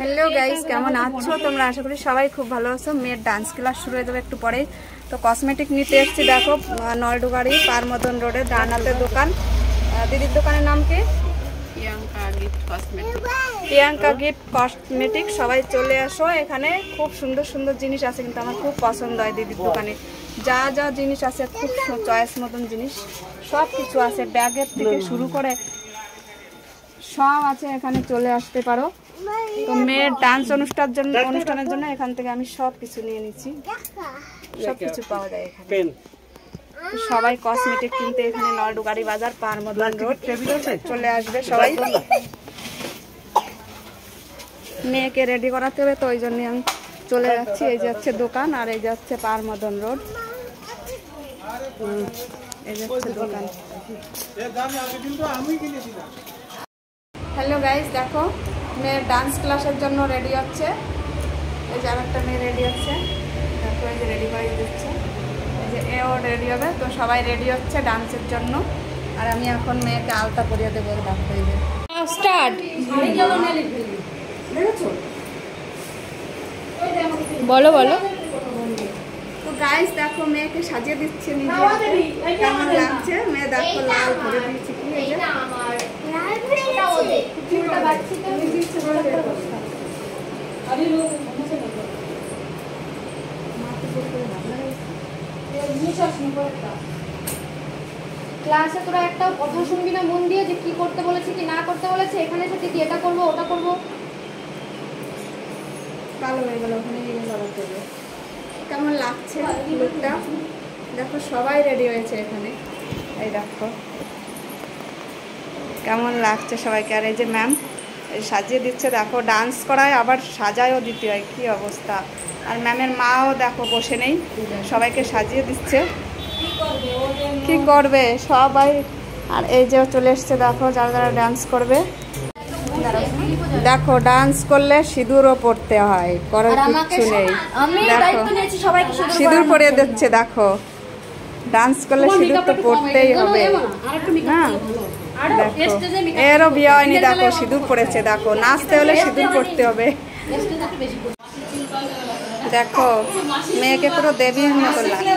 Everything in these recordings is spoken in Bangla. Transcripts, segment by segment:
হ্যালো গাইস, কেমন আছো তোমরা? আশা করি সবাই খুব ভালো আছো। মেয়ের ডান্স ক্লাস শুরু হয়ে যাবে একটু পরেই। তো কসমেটিক নিতে এসেছি, দেখো নলডুগাড়ি পারমদন রোডে ডানাতের দোকান। দিদির দোকানের নাম কি? Priyanka gift cosmetic. সবাই চলে আসো, এখানে খুব সুন্দর সুন্দর জিনিস আছে, কিন্তু আমার খুব পছন্দ হয় দিদির দোকানে। যা যা জিনিস আছে খুব চয়েস মতন জিনিস সব কিছু আছে, ব্যাগের থেকে শুরু করে সব আছে, এখানে চলে আসতে পারো। তো মেয়ের ডান্স অনুষ্ঠানের জন্য এখান থেকে আমি সব কিছু নিয়ে নিচ্ছি, সব কিছু পাওয়া যায় এখানে। সবাই কসমেটিক কিনতে এখানে নলডুগাড়ি বাজার পারমদন রোড চলে আসবে সবাই। মেয়েকে রেডি করাতে হবে, তো ওই জন্য আমি চলে যাচ্ছি। এই যে হচ্ছে দোকান, আর এই যে হচ্ছে পারমদন রোড, এই যে হচ্ছে দোকান। হ্যালো গাইস, দেখো মেয়ের ডান্স ক্লাসের জন্য রেডি হচ্ছে। এই যে আরেকটা মেয়ে রেডি হচ্ছে, দেখো এই যে রেডি করে দিচ্ছে। এই যে এও রেডি হবে, তো সবাই রেডি হচ্ছে ডান্সের জন্য। আর আমি এখন মেয়েকে আলতা পরিয়ে দেবো, দেখো এই যে স্টার্ট। বলো বলো। তো গাইস দেখো মেয়েকে সাজিয়ে দিচ্ছে নিজে, কেমন লাগছে? মেয়ে দেখো লাল ভরে দিয়েছে, কি এই যে ক্লাসে তোরা একটাও কথা শুনবি না মন দিয়ে, যে কি করতে বলেছে কি না করতে বলেছে। এখানে এসে দিদি এটা করবো ওটা করবো, কালো হয়ে গেল। ওখানে কেমন লাগছে লুকটা? দেখো সবাই রেডি হয়েছে এখানে, এই দেখো কেমন লাগছে সবাইকে। আর এই যে ম্যাম সাজিয়ে দিচ্ছে, দেখো ডান্স করায় আবার সাজায়ও দিতে হয়, কি অবস্থা। আর ম্যামের মাও দেখো বসে নেই, সবাইকে সাজিয়ে দিচ্ছে। কি করবে সবাই। আর এই যে চলে এসছে, দেখো যারা যারা ডান্স করবে। দেখো ডান্স করলে সিঁদুরও পড়তে হয়, করার কিছু নেই। দেখো সিঁদুর পরিয়ে দিচ্ছে, দেখো ডান্স করলে সিঁদুর তো পড়তেই হবে না। দেখো এরও বিয়ে হয়নি, দেখো সিঁদুর পড়েছে। দেখো নাচতে হলে সিঁদুর পড়তে হবে। দেখো মেয়েকে পুরো দেবীর মতো লাগছে।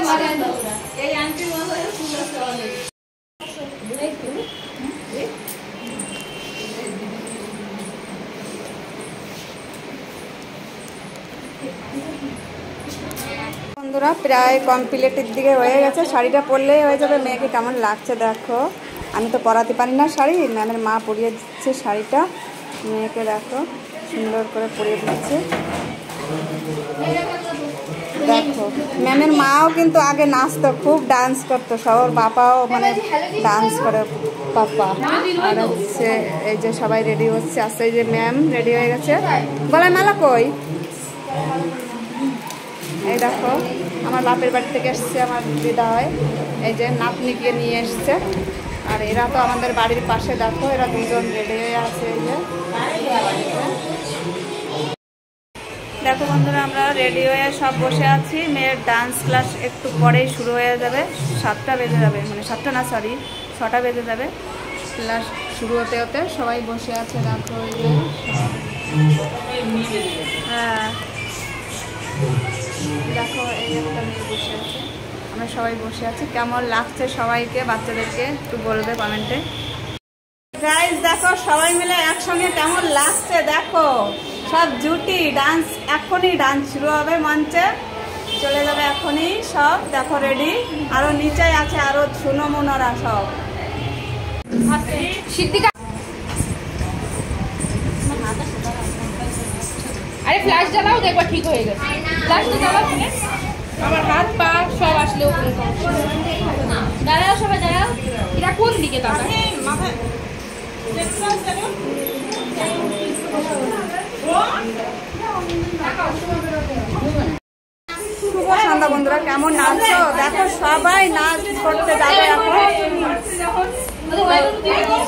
বন্ধুরা প্রায় কমপ্লিটের দিকে হয়ে গেছে, শাড়িটা পরলেই হয়ে যাবে। মেয়েকে কেমন লাগছে দেখো। আমি তো পরাতে পারি না শাড়ি, ম্যামের মা পরিয়ে দিচ্ছে শাড়িটা। মেয়েকে দেখো সুন্দর করে পরিয়ে দিচ্ছে। দেখো ম্যামের মাও কিন্তু আগে নাচতো, খুব ডান্স করতো, সবার বাবাও মানে ডান্স করে পাপা। আর হচ্ছে এই যে সবাই রেডি হচ্ছে, আসছে এই যে ম্যাম রেডি হয়ে গেছে। গলায় মালা কই? এই দেখো আমার বাপের বাড়ি থেকে এসছে আমার দিদা হয়, এই যে নাতনিকে নিয়ে এসছে। আর এরা তো আমাদের বাড়ির পাশে, দেখো এরা দুজন রেডি হয়ে আছে। এই যে দেখো বন্ধুরা আমরা রেডি হয়ে সব বসে আছি। মেয়ের ডান্স ক্লাস একটু পরেই শুরু হয়ে যাবে, 7টা বেজে যাবে, মানে 7টা না সরি 6টা বেজে যাবে ক্লাস শুরু হতে হতে। সবাই বসে আছে, দেখো এই যে হ্যাঁ দেখো এই একটা মেয়ে বসে আছে, আমরা সবাই বসে আছি। কেমন লাগছে সবাইকে, বাচ্চাদেরকে একটু বলবে কমেন্টে। গাইস দেখো সবাই মিলে একসঙ্গে কেমন লাগছে, দেখো সব জুটি ডান্স। এখনই ডান্স শুরু হবে, মঞ্চে চলে যাবে এখনই সব। দেখো রেডি, আরো নিচে আছে আরো সুনমুনরা সব। আরে ফ্ল্যাশ জ্বালাও, দেখবা ঠিক হয়ে গেছে। ফ্ল্যাশটা জ্বালাও, আমার হাত পা সব আসলে ওখানে দাঁড়াও, সবাই দাঁড়াও। এটা কোন দিকে দাদা? শুভ সন্ধ্যা বন্ধুরা, কেমন নাচছো দেখো, সবাই নাচ করতে যাবে এখন।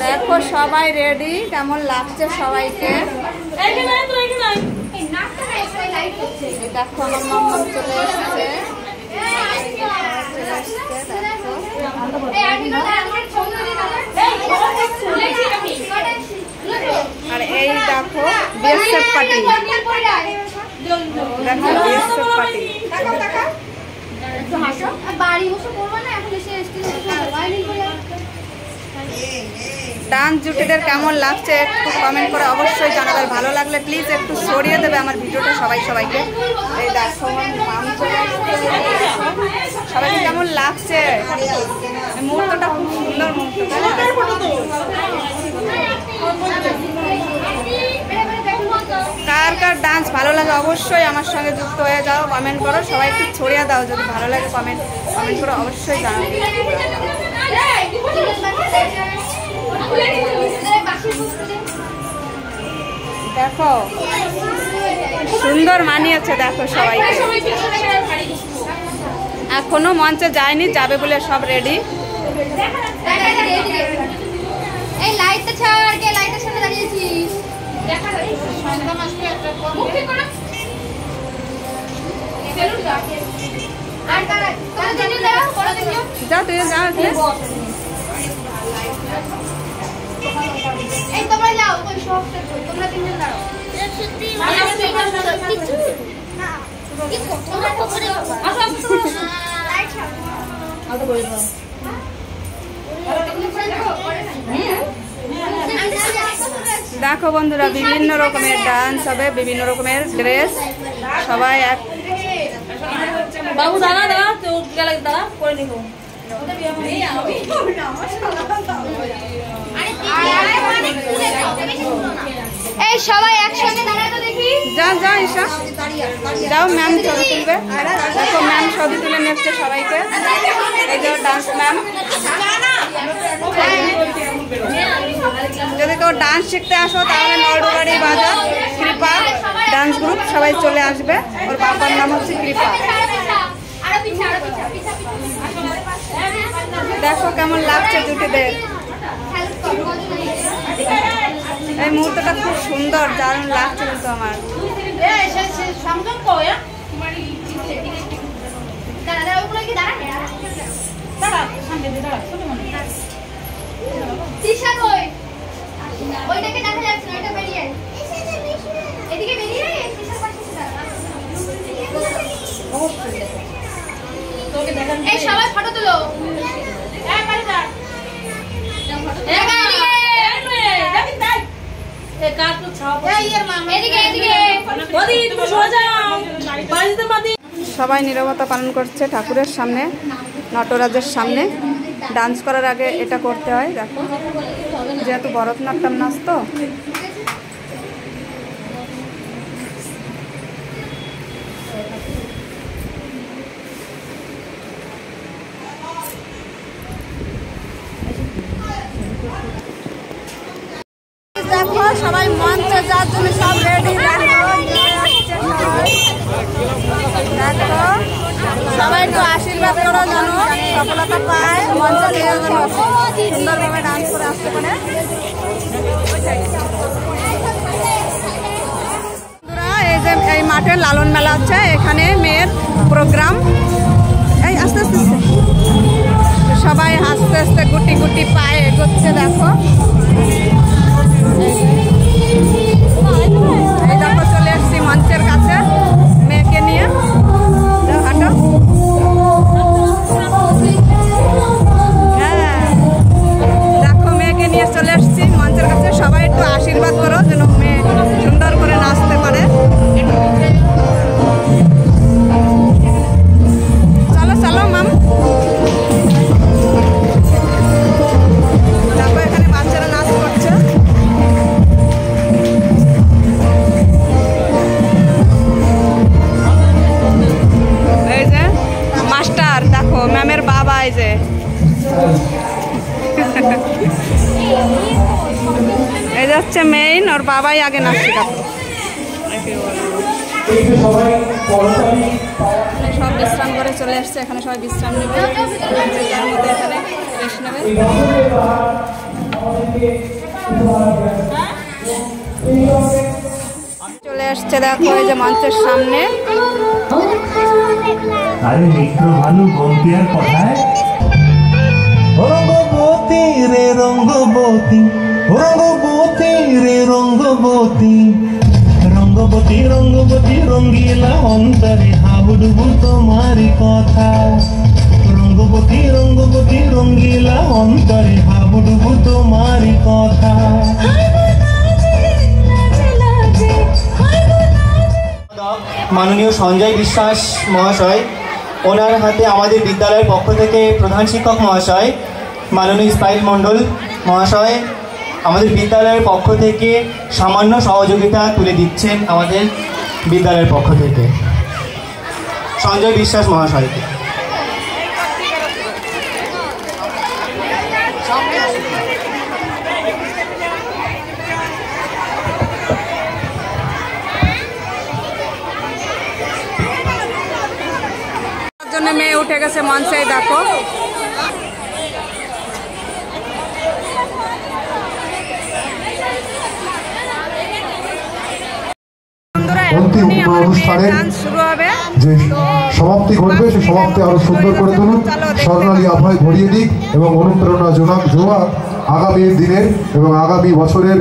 দেখো সবাই রেডি, কেমন লাগছে সবাইকে। দেখো আমার মাম্মা চলে এসছে, আর এই দেখো বিএসএফ পার্টি, দেখো বিএসএফ পার্টি। ডান্স জুটিদের কেমন লাগছে একটু কমেন্ট করে অবশ্যই জানাবে। ভালো লাগলে প্লিজ একটু ছড়িয়ে দেবে আমার ভিডিওটা সবাইকে। এই দেখো মাম চলে আসছে, সবাইকে কেমন লাগছে মুহূর্তটা, খুব সুন্দর মুহূর্ত। কার কার ডান্স ভালো লাগে অবশ্যই আমার সঙ্গে যুক্ত হয়ে যাও, কমেন্ট করো, সবাই একটু ছড়িয়ে দাও। যদি ভালো লাগে কমেন্ট করে অবশ্যই জানাবে। দেখো সুন্দর মানিয়েছে, দেখো সবাইকে। এখনো মঞ্চে যায়নি, যাবে বলে সব রেডি। এই লাইটটা ছাড়, কে লাইটের সামনে দাঁড়িয়েছিস? যাও তুই যাও, এই তোমরা যাও, তোমরা তিনজন দাঁড়াও। দেখো বন্ধুরা বিভিন্ন রকমের ডান্স হবে, বিভিন্ন রকমের ড্রেস, সবাই এক। বাবু দাঁড়া দাঁড়া, তো দাঁড়া করে নিব। এই সবাই একসঙ্গে দাঁড়ায় তো দেখি। যাও যাও ঈশা, যাও ম্যাম ছবি তুলবে। দেখো ম্যাম ছবি তুলে নিচ্ছে সবাইকে। এই যে ডান্স ম্যাম। যদি কেউ ডান্স শিখতে আসো তাহলে নলডুবাড়ি বাজার কৃপা ডান্স গ্রুপ, সবাই চলে আসবে। ওর বাবার নাম হচ্ছে কৃপা। দেখো কেমন লাগছে জুটিদের। এই মুহূর্তটা খুব সুন্দর, দারুণ লাগছে কিন্তু আমার। এই সবাই ফটো তুলো। সবাই নীরবতা পালন করছে ঠাকুরের সামনে, নটরাজের সামনে। ডান্স করার আগে এটা করতে হয়। দেখো যেহেতু ভরতনাট্যম নাচ তো, দেখো সবাই মঞ্চে যাওয়ার জন্য সব রেডি। দেখো সবাই একটু আশীর্বাদ করো যেন সফলতা পায়, মঞ্চে নিয়ে যেন সুন্দরভাবে ডান্স করে আসতে পারে। এই যে এই মাঠে লালন মেলা হচ্ছে, এখানে মেয়ের প্রোগ্রাম। এই আস্তে আস্তে সবাই আস্তে আস্তে গুটি গুটি পায়ে এগোচ্ছে। দেখো এই দেখো চলে এসছি মঞ্চের কাছে মেয়েকে নিয়ে। হাঁটো। হ্যাঁ দেখো মেয়েকে নিয়ে চলে এসছি মঞ্চের কাছে। সবাই একটু আশীর্বাদ করো যেন মেয়ে সুন্দর করে নাচতে পারে। চলো চলো মাম। দেখো এখানে বাচ্চারা নাচ করছে। এই যে মাস্টার, দেখো ম্যামের বাবা। এই যে এই যাচ্ছে মেইন, ওর বাবাই আগে নাচ শেখাতো। সব বিশ্রাম করে চলে আসছে, এখানে সবাই বিশ্রাম নেবে। যার মধ্যে এখানে রেস্ট নেবে। চলে আসছে দেখো এই যে মঞ্চের সামনে। আরে মিত্র ভানু গম্পিয়ার কথায় রঙ্গবতী রে রঙ্গবতী রঙ্গবতী রে রঙ্গবতী, রঙ্গবতী রঙ্গবতী রঙ্গিলা অন্তরে হাবুডুবু তোমারি কথা। রঙ্গবতী রঙ্গবতী রঙ্গিলা অন্তরে হাবুডুবু তোমারি কথা। মাননীয় সঞ্জয় বিশ্বাস মহাশয়, ওনার হাতে আমাদের বিদ্যালয়ের পক্ষ থেকে প্রধান শিক্ষক মহাশয় মাননীয় ইসমাইল মণ্ডল মহাশয় আমাদের বিদ্যালয়ের পক্ষ থেকে সামান্য সহযোগিতা তুলে দিচ্ছেন আমাদের বিদ্যালয়ের পক্ষ থেকে সঞ্জয় বিশ্বাস মহাশয়কে। জন্য মেয়ে উঠে গেছে মঞ্চে, দেখো শুরু হবে, যে সমাপ্তি ঘটবে সে সমাপ্তি আরো সুন্দর করে তুলুন, স্বর্ণালী আভায় ভরিয়ে দিক এবং অনুপ্রেরণা জোগাক আগামী দিনের এবং আগামী বছরের